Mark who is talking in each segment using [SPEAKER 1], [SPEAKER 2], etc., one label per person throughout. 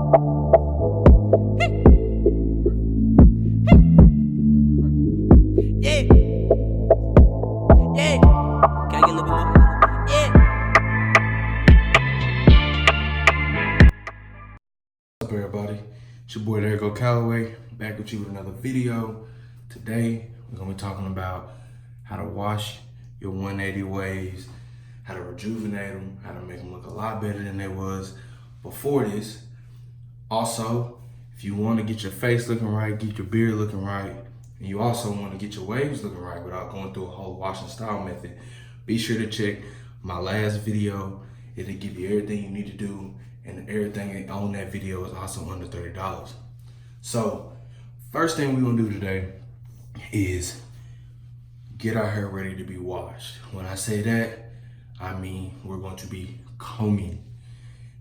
[SPEAKER 1] Yeah. Yeah. Can I get a little bit more? Yeah.
[SPEAKER 2] What's up, everybody? It's your boy Derrick Calloway, back with you with another video. Today we're gonna be talking about how to wash your 180 waves, how to rejuvenate them, how to make them look a lot better than they was before this. Also, if you want to get your face looking right, get your beard looking right, and you also want to get your waves looking right without going through a whole wash and style method, be sure to check my last video. It'll give you everything you need to do, and everything on that video is also under $30. So, first thing we're gonna do today is get our hair ready to be washed. When I say that, I mean we're going to be combing.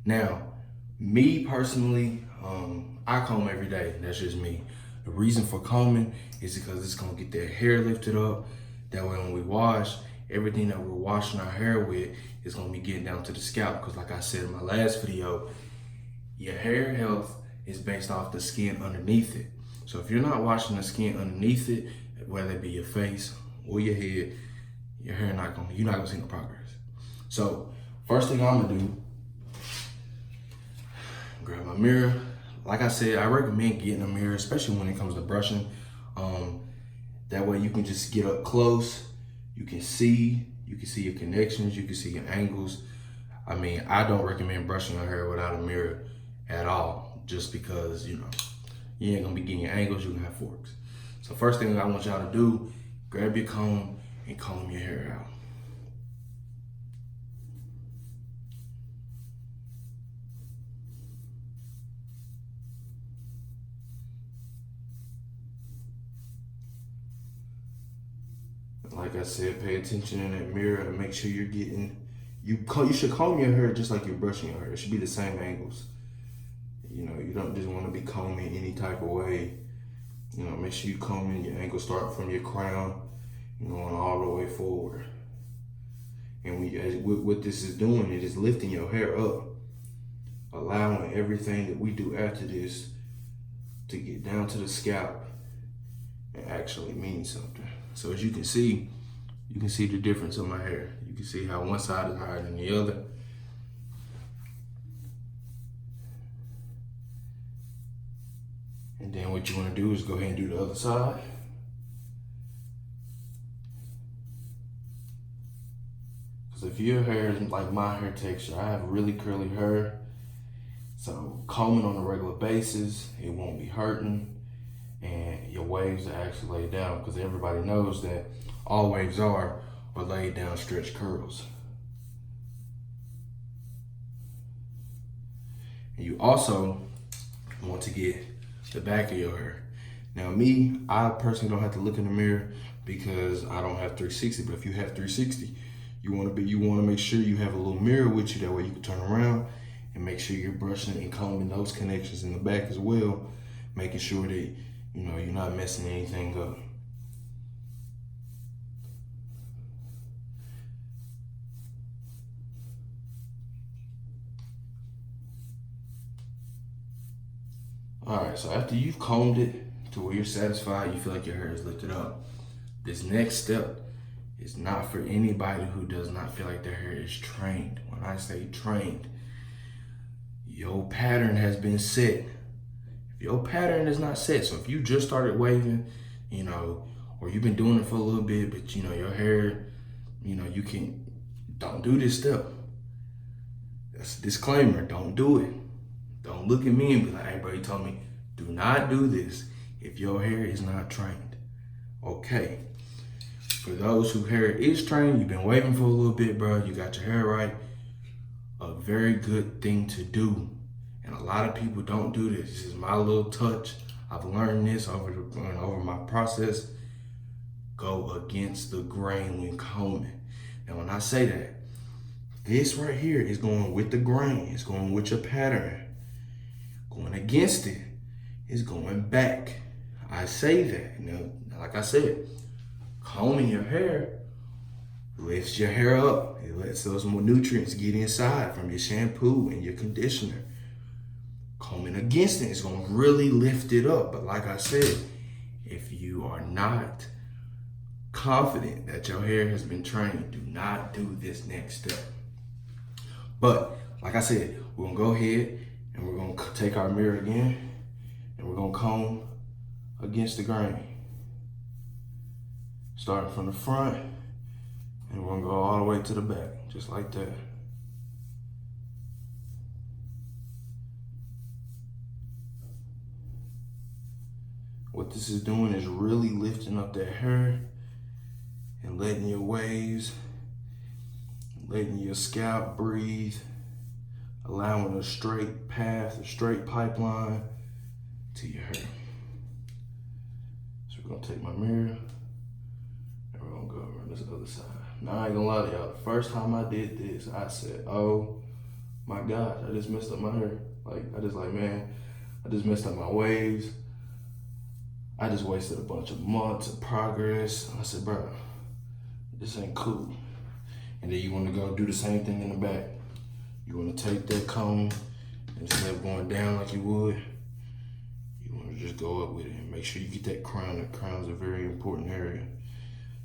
[SPEAKER 2] Now, me personally, I comb every day. That's just me. The reason for combing is because it's gonna get that hair lifted up. That way when we wash, everything that we're washing our hair with is gonna be getting down to the scalp. Because like I said in my last video, your hair health is based off the skin underneath it. So if you're not washing the skin underneath it, whether it be your face or your head, your hair you're not gonna see no progress. So first thing I'm gonna do, grab my mirror. Like I said, I recommend getting a mirror, especially when it comes to brushing. That way you can just get up close. You can see your connections, you can see your angles. I mean, I don't recommend brushing your hair without a mirror at all, just because, you ain't gonna be getting your angles, you're gonna have forks. So first thing I want y'all to do, grab your comb and comb your hair out. Like I said, pay attention in that mirror and make sure you're getting, you should comb your hair just like you're brushing your hair. It should be the same angles. You don't just want to be combing any type of way. Make sure you combing your angles start from your crown, going all the way forward. And what this is doing, it is lifting your hair up, allowing everything that we do after this to get down to the scalp and actually mean something. So as you can see the difference in my hair. You can see how one side is higher than the other. And then what you want to do is go ahead and do the other side. Because if your hair is like my hair texture, I have really curly hair. So combing on a regular basis, it won't be hurting. And your waves are actually laid down, because everybody knows that all waves are laid down stretch curls. And you also want to get the back of your hair. Now me, I personally don't have to look in the mirror because I don't have 360, but if you have 360, you want to make sure you have a little mirror with you, that way you can turn around and make sure you're brushing and combing those connections in the back as well, making sure that you're not messing anything up. All right, so after you've combed it to where you're satisfied, you feel like your hair is lifted up, this next step is not for anybody who does not feel like their hair is trained. When I say trained, your pattern has been set. Your pattern is not set. So if you just started waving, or you've been doing it for a little bit, but your hair, don't do this step. That's a disclaimer, don't do it. Don't look at me and be like, hey bro, you told me, do not do this if your hair is not trained. Okay. For those whose hair is trained, you've been waving for a little bit, bro, you got your hair right, a very good thing to do. And a lot of people don't do this. This is my little touch. I've learned this over my process. Go against the grain when combing. Now, when I say that, this right here is going with the grain. It's going with your pattern. Going against it is going back. I say that. Now, like I said, combing your hair lifts your hair up. It lets those more nutrients get inside from your shampoo and your conditioner. Combing and against it, it's gonna really lift it up. But like I said, if you are not confident that your hair has been trained, do not do this next step. But like I said, we're gonna go ahead and we're gonna take our mirror again and we're gonna comb against the grain. Starting from the front and we're gonna go all the way to the back, just like that. What this is doing is really lifting up that hair and letting your waves, letting your scalp breathe, allowing a straight path, a straight pipeline to your hair. So we're gonna take my mirror and we're gonna go around this other side. Now I ain't gonna lie to y'all, the first time I did this, I said, oh my gosh, I just messed up my hair. Man, I just messed up my waves. I just wasted a bunch of months of progress. I said, bro, this ain't cool. And then you wanna go do the same thing in the back. You wanna take that comb, instead of going down like you would, you wanna just go up with it and make sure you get that crown. That crown's a very important area.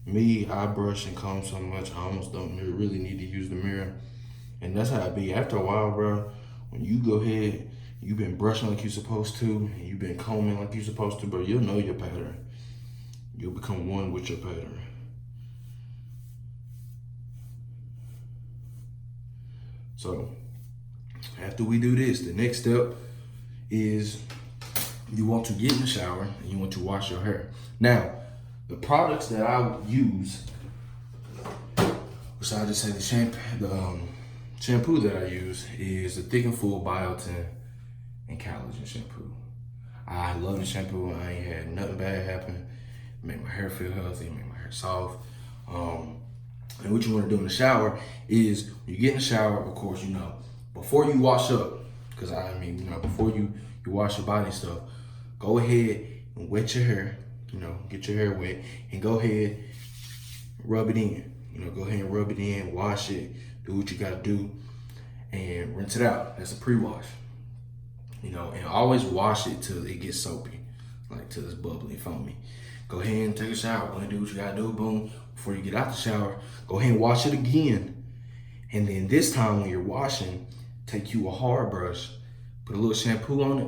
[SPEAKER 2] Me, I brush and comb so much, I almost don't really need to use the mirror. And that's how it be. After a while, bro, when you go ahead, you've been brushing like you're supposed to, and you've been combing like you're supposed to, bro, you'll know your pattern. You'll become one with your pattern. So, after we do this, the next step is you want to get in the shower and you want to wash your hair. Now, the products that I use, which I just say the shampoo that I use is the Thick and Full Biotin and Collagen shampoo. I love the shampoo. I ain't had nothing bad happen. It made my hair feel healthy, it made my hair soft. And what you want to do in the shower is when you get in the shower, of course, before you wash up, because before you wash your body and stuff, go ahead and wet your hair, get your hair wet and go ahead, rub it in. Go ahead and rub it in, wash it, do what you gotta do, and rinse it out. That's a pre-wash. And always wash it till it gets soapy, like till it's bubbly, foamy. Go ahead and take a shower, go ahead and do what you gotta do, boom. Before you get out the shower, go ahead and wash it again. And then this time when you're washing, take you a hard brush, put a little shampoo on it,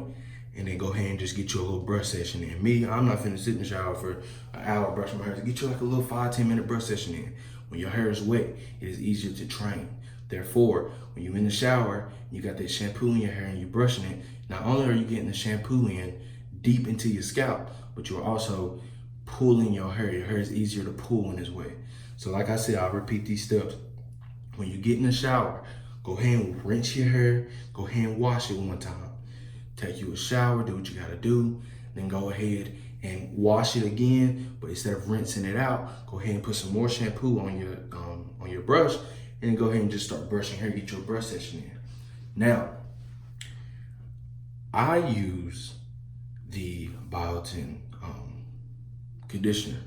[SPEAKER 2] and then go ahead and just get you a little brush session in. Me, I'm not finna sit in the shower for an hour brushing my hair. Get you like a little 5-10 minute brush session in. When your hair is wet, it is easier to train. Therefore, when you're in the shower, you got that shampoo in your hair and you're brushing it, not only are you getting the shampoo in deep into your scalp, but you're also pulling your hair. Your hair is easier to pull when it's wet. So like I said, I'll repeat these steps. When you get in the shower, go ahead and rinse your hair, go ahead and wash it one time. Take you a shower, do what you gotta do, then go ahead and wash it again, but instead of rinsing it out, go ahead and put some more shampoo on your brush, and then go ahead and just start brushing hair, get your brush session in. Now, I use the Biotin conditioner.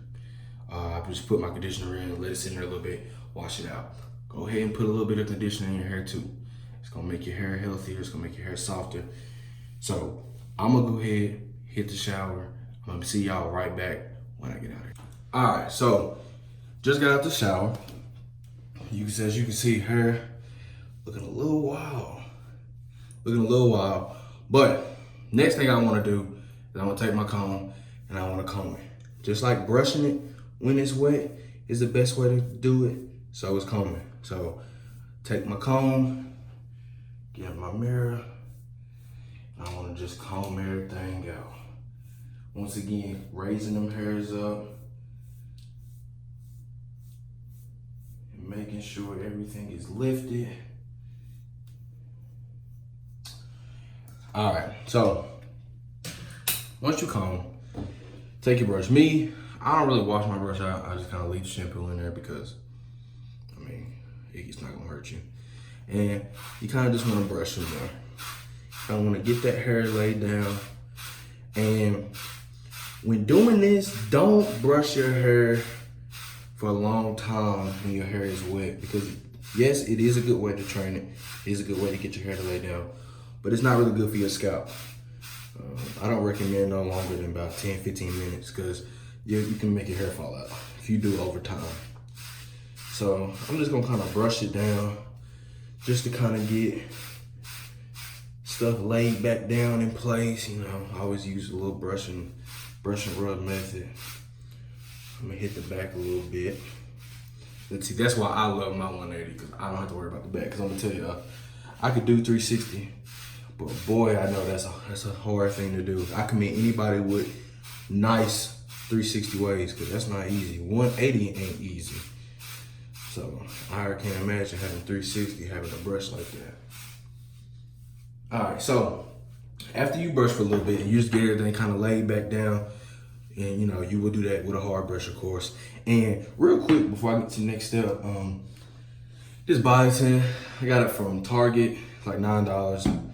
[SPEAKER 2] I just put my conditioner in, let it sit in there a little bit, wash it out. Go ahead and put a little bit of conditioner in your hair too. It's gonna make your hair healthier, it's gonna make your hair softer. So I'm gonna go ahead, hit the shower. I'm gonna see y'all right back when I get out of here. All right, so just got out the shower. As you can see, hair looking a little wild. But next thing I wanna do is I'm gonna take my comb and I wanna comb it. Just like brushing it when it's wet is the best way to do it, so is combing. So take my comb, get my mirror, and I wanna just comb everything out. Once again, raising them hairs up and making sure everything is lifted. All right, so once you comb, take your brush. Me, I don't really wash my brush out. I just kind of leave the shampoo in there because, it's not gonna hurt you. And you kind of just want to brush in there. I want to get that hair laid down. And when doing this, don't brush your hair for a long time when your hair is wet, because yes, it is a good way to train it. It is a good way to get your hair to lay down, but it's not really good for your scalp. I don't recommend no longer than about 10, 15 minutes because you can make your hair fall out if you do over time. So I'm just gonna kind of brush it down just to kind of get stuff laid back down in place. You know, I always use a little brush and rub method. I'm gonna hit the back a little bit. Let's see, that's why I love my 180 because I don't have to worry about the back. Because I'm gonna tell you, I could do 360, but boy, I know that's a hard thing to do. I commend anybody with nice 360 waves because that's not easy. 180 ain't easy. So I can't imagine having 360, having a brush like that. All right, so after you brush for a little bit and you just get everything kind of laid back down, and you know, you will do that with a hard brush, of course. And real quick, before I get to the next step, this body tint, I got it from Target, it's like $9.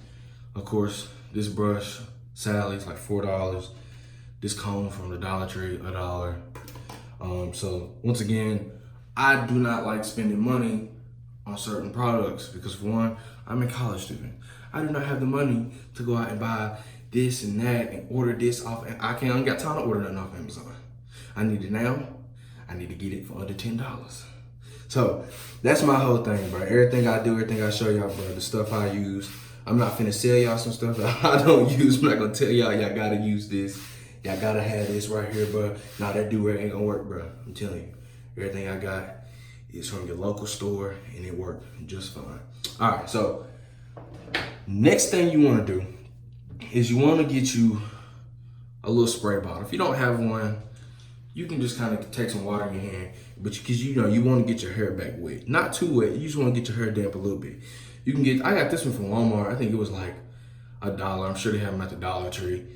[SPEAKER 2] Of course, this brush, Sally's like $4. This comb from the Dollar Tree, $1. So once again, I do not like spending money on certain products because for one, I'm a college student. I do not have the money to go out and buy this and that and order this off. And I ain't got time to order nothing off Amazon. I need it now. I need to get it for under $10. So that's my whole thing, bro. Everything I do, everything I show y'all, bro, the stuff I use. I'm not finna sell y'all some stuff that I don't use. I'm not gonna tell y'all gotta use this. Y'all gotta have this right here, bro. Nah, that do-rag ain't gonna work, bro. I'm telling you. Everything I got is from your local store and it worked just fine. All right, so next thing you wanna do is you wanna get you a little spray bottle. If you don't have one, you can just kind of take some water in your hand, but because you know you want to get your hair back wet, not too wet. You just want to get your hair damp a little bit. You can get. I got this one from Walmart. I think it was like $1. I'm sure they have them at the Dollar Tree.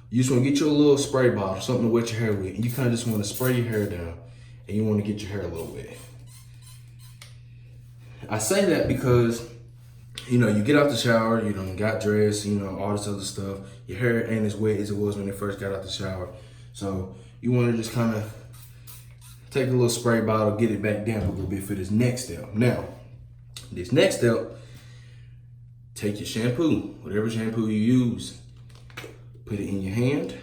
[SPEAKER 2] You just want to get you a little spray bottle, something to wet your hair with, and you kind of just want to spray your hair down, and you want to get your hair a little wet. I say that because you know you get out the shower, you done got dressed, you know all this other stuff. Your hair ain't as wet as it was when you first got out the shower, so you want to just kind of take a little spray bottle, get it back down a little bit for this next step. Now, this next step, take your shampoo, whatever shampoo you use, put it in your hand,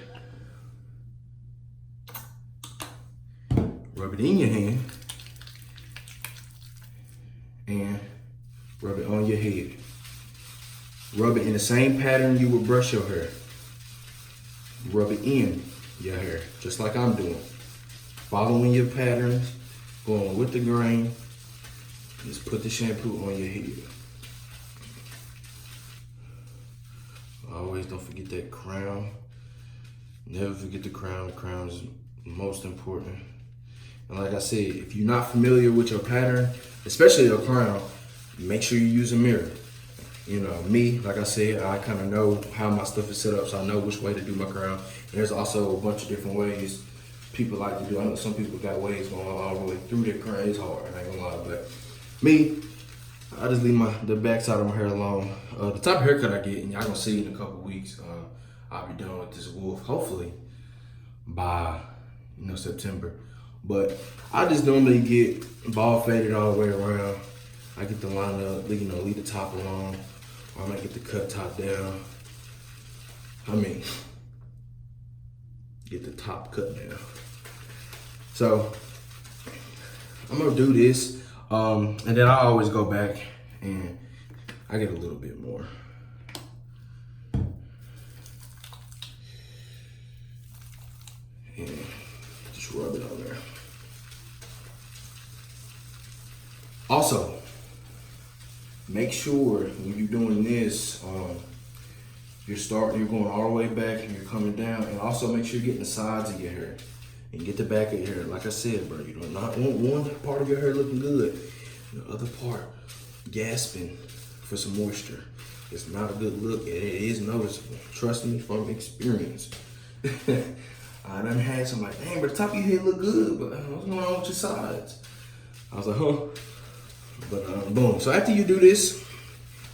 [SPEAKER 2] rub it in your hand, and rub it on your head. Rub it in the same pattern you would brush your hair. Rub it in your hair, just like I'm doing. Following your patterns, going with the grain. Just put the shampoo on your head. Always don't forget that crown. Never forget the crown. The crown is most important. And like I said, if you're not familiar with your pattern, especially your crown, make sure you use a mirror. You know, me, like I said, I kind of know how my stuff is set up, so I know which way to do my crown. And there's also a bunch of different ways people like to do. I know some people got waves going all the way through their crown. It's hard, I ain't gonna lie, but me, I just leave the back side of my hair alone. The type of haircut I get, and y'all gonna see in a couple weeks, I'll be done with this wolf, hopefully by September. But I just normally get bald faded all the way around. I get the line up, leave the top alone. Or I might get the cut top down. Get the top cut down. So I'm gonna do this, and then I always go back and I get a little bit more. And just rub it on there. Also, make sure when you're doing this, you're going all the way back and you're coming down, and also make sure you're getting the sides of your hair and get the back of your hair. Like I said, bro, you do not want one part of your hair looking good, and the other part gasping for some moisture. It's not a good look, and it is noticeable. Trust me from experience. I done had some like, dang, but the top of your head look good, but what's going on with your sides? I was like, huh? But boom. So after you do this,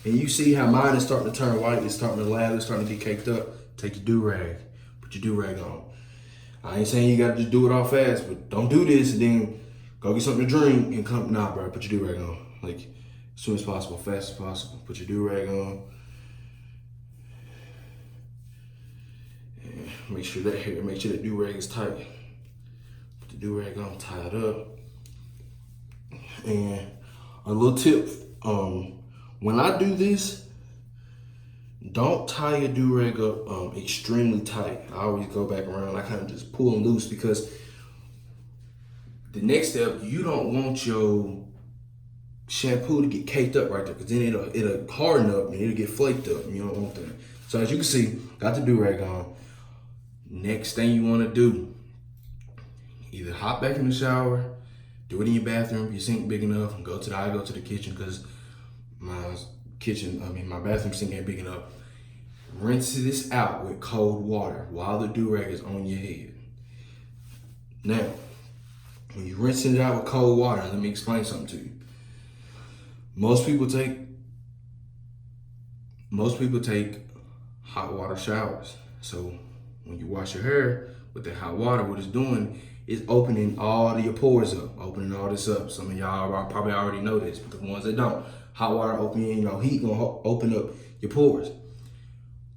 [SPEAKER 2] and you see how mine is starting to turn white, it's starting to lather, it's starting to get caked up, take your do-rag, put your do-rag on. I ain't saying you gotta just do it all fast, but don't do this and then go get something to drink and come, nah, bro, put your do-rag on. Like, as soon as possible, fast as possible, put your do-rag on. Make sure that do-rag is tight. Put the do-rag on, tie it up. And a little tip, when I do this, don't tie your do-rag up extremely tight. I always go back around. I kind of just pull them loose because the next step, you don't want your shampoo to get caked up right there, because then it'll harden up and it'll get flaked up. You don't want that. So as you can see, got the do-rag on. Next thing you want to do, either hop back in the shower, do it in your bathroom, your sink big enough, and I go to the kitchen because my bathroom sink ain't big enough. Rinse this out with cold water while the do-rag is on your head. Now, when you're rinsing it out with cold water, let me explain something to you. Most people take hot water showers. So when you wash your hair with the hot water, what it's doing is opening all of your pores up, opening all this up. Some of y'all probably already know this, but the ones that don't, hot water opening, heat gonna open up your pores.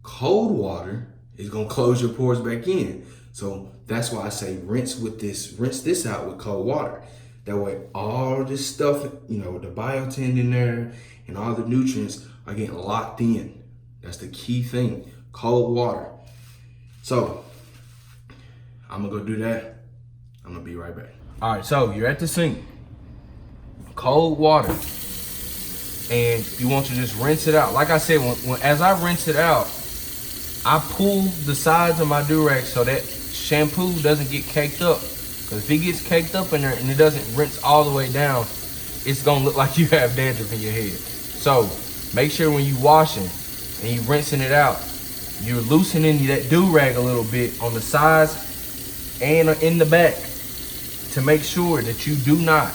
[SPEAKER 2] Cold water is gonna close your pores back in. So that's why I say rinse this out with cold water. That way all this stuff, the biotin in there and all the nutrients are getting locked in. That's the key thing, cold water. So I'm gonna go do that. I'm gonna be right back. All right, so you're at the sink, cold water, and you want to just rinse it out. Like I said, as I rinse it out, I pull the sides of my do-rag so that shampoo doesn't get caked up. Because if it gets caked up in there and it doesn't rinse all the way down, it's gonna look like you have dandruff in your head. So make sure when you washing and you rinsing it out, you're loosening that do-rag a little bit on the sides and in the back to make sure that you do not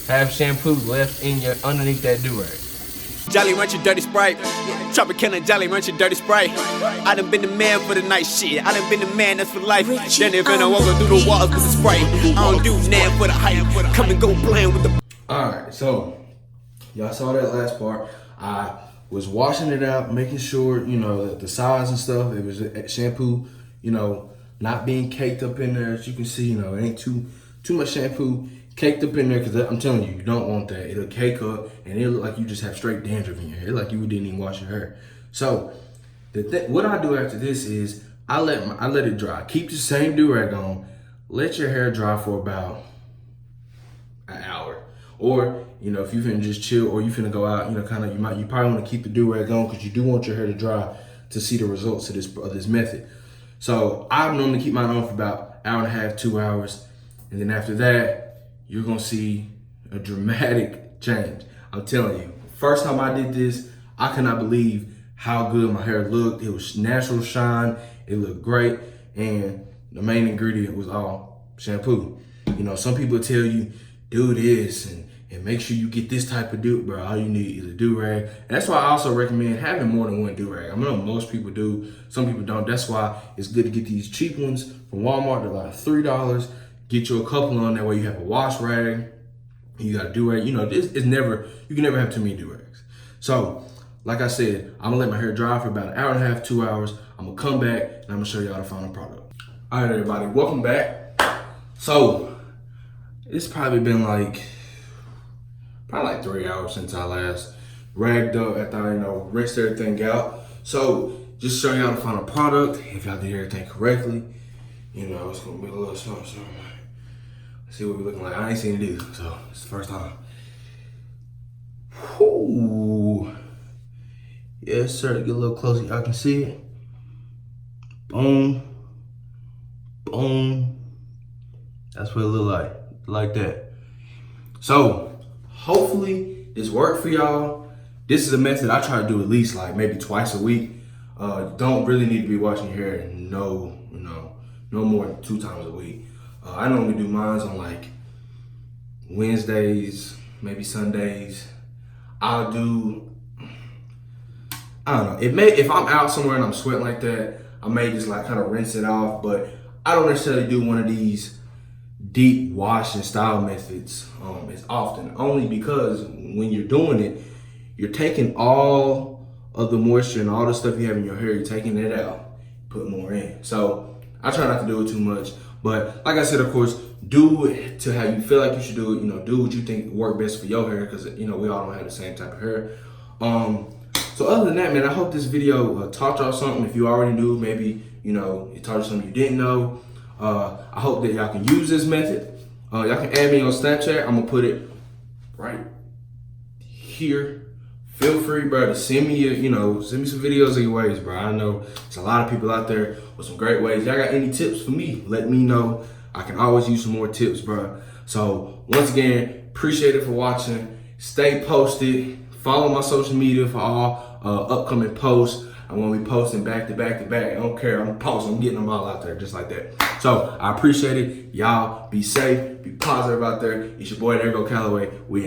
[SPEAKER 2] have shampoo left in underneath that do-rag.
[SPEAKER 1] Jolly Rancher Dirty Sprite. Tropicana Jolly Rancher Dirty Sprite. I done been the man for the night shit. I done been the man that's for life. Then if I walk through the walls with the Sprite. I don't do nothing for the hype. Come and go playing with the.
[SPEAKER 2] Alright, so y'all saw that last part. I was washing it out, making sure, that the sides and stuff, it was shampoo, not being caked up in there. As you can see, it ain't too much shampoo caked up in there, because I'm telling you, you don't want that. It'll cake up and it'll look like you just have straight dandruff in your hair, like you didn't even wash your hair. So what I do after this is I let it dry. Keep the same do-rag on. Let your hair dry for about an hour. Or, if you finna just chill or you finna go out, you probably want to keep the do-rag on because you do want your hair to dry to see the results of this method. So I normally keep mine on for about an hour and a half, 2 hours. And then after that, you're gonna see a dramatic change. I'm telling you, first time I did this, I could not believe how good my hair looked. It was natural shine, it looked great, and the main ingredient was all shampoo. Some people tell you, do this and make sure you get this type of bro. All you need is a do-rag. And that's why I also recommend having more than one do-rag. I know most people do, some people don't. That's why it's good to get these cheap ones from Walmart. They're like $3. Get you a couple on, that way you have a wash rag, you got a do-rag. You can never have too many do-rags. So, like I said, I'm gonna let my hair dry for about an hour and a half, 2 hours. I'm gonna come back and I'm gonna show y'all the final product. All right, everybody, welcome back. So, it's probably been like 3 hours since I last ragged up after I, rinsed everything out. So, just show y'all the final product. If y'all did everything correctly, it's gonna be a little something. See what we're looking like. I ain't seen it either, so it's the first time. Whoo. Yes, sir. Get a little closer. Y'all can see it. Boom. Boom. That's what it look like that. So, hopefully this worked for y'all. This is a method I try to do at least maybe twice a week. Don't really need to be washing your hair no more than 2 times a week. I normally do mine on Wednesdays, maybe Sundays. I don't know. If I'm out somewhere and I'm sweating like that, I may just kind of rinse it off, but I don't necessarily do one of these deep washing style methods as often, only because when you're doing it, you're taking all of the moisture and all the stuff you have in your hair, you're taking it out, put more in. So I try not to do it too much. But like I said, of course, do it to how you feel like you should do it. You know, do what you think work best for your hair, because you know we all don't have the same type of hair. So other than that, man, I hope this video taught y'all something. If you already knew, maybe you know it taught you something you didn't know. I hope that y'all can use this method. Y'all can add me on Snapchat. I'm gonna put it right here. Feel free, bro, to send me send me some videos of your waves, bro. I know there's a lot of people out there with some great waves. Y'all got any tips for me? Let me know. I can always use some more tips, bro. So once again, appreciate it for watching. Stay posted. Follow my social media for all upcoming posts. I'm gonna be posting back to back to back. I don't care. I'm posting. I'm getting them all out there just like that. So I appreciate it. Y'all be safe. Be positive out there. It's your boy, There Go Callaway. We